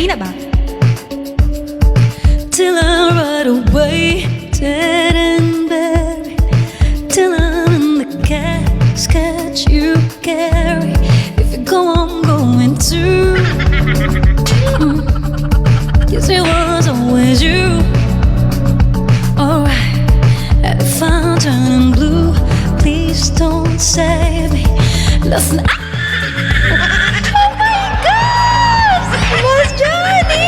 Ready na ba? Till I ride away, dead and buried, till I'm in the casket you carry. If you go, I'm going to. Yes, it was always you. Alright, if I'm turning blue, please don't save me. Listen, oh my gosh, that was Johnny.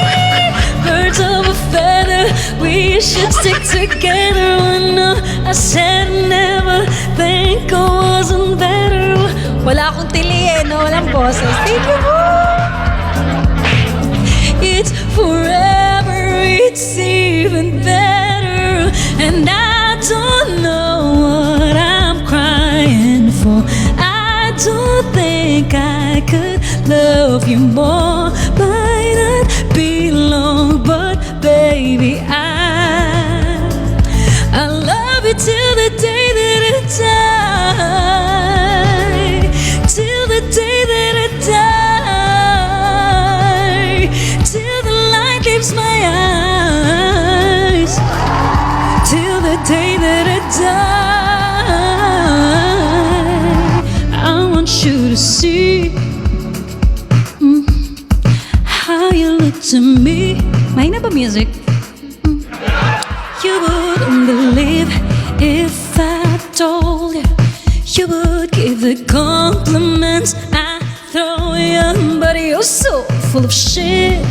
Birds of a feather, we should stick together. No, I said never, think I wasn't better. Wala akong tili eh, no? Walang boses. Thank you po. It's forever, it's even better. And I don't know what I'm crying for. I don't think I could love you more. Might not be long, but baby, I love you till the day that I die. Till the day that I die. Till the light leaves my eyes. Till the day that I die. I want you to see how you look to me. May na ba music? You wouldn't believe if I told you. You would give the compliments I throw you, but you're so full of shit.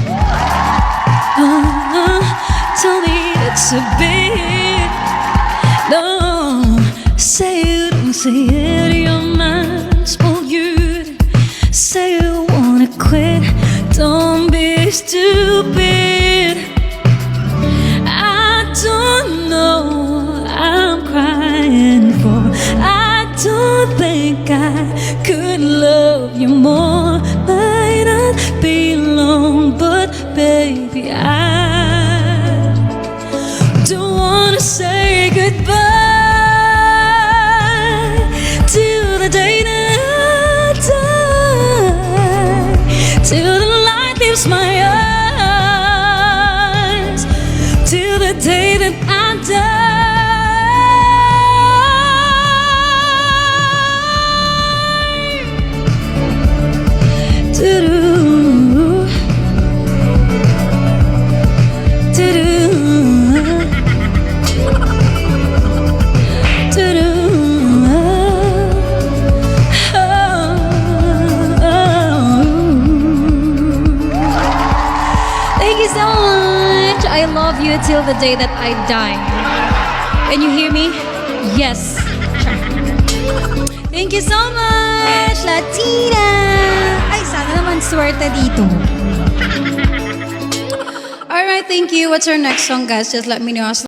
Tell me it's a bit. Don't say you don't say it. Your mind's polluted. Say you wanna quit. Don't be stupid. I don't know what I'm crying for. I don't think I could love you more. Might not be long, but baby, I don't wanna say goodbye till the day that I die. Till the light leaves my eyes. Till the day that I die. Do-do, do-do, do-do, oh, oh. Thank you so much. I love you till the day that I die. Can you hear me? Yes. Thank you so much, Latina. Ay, sana naman swerte dito. Alright, thank you. What's our next song, guys? Just let me know.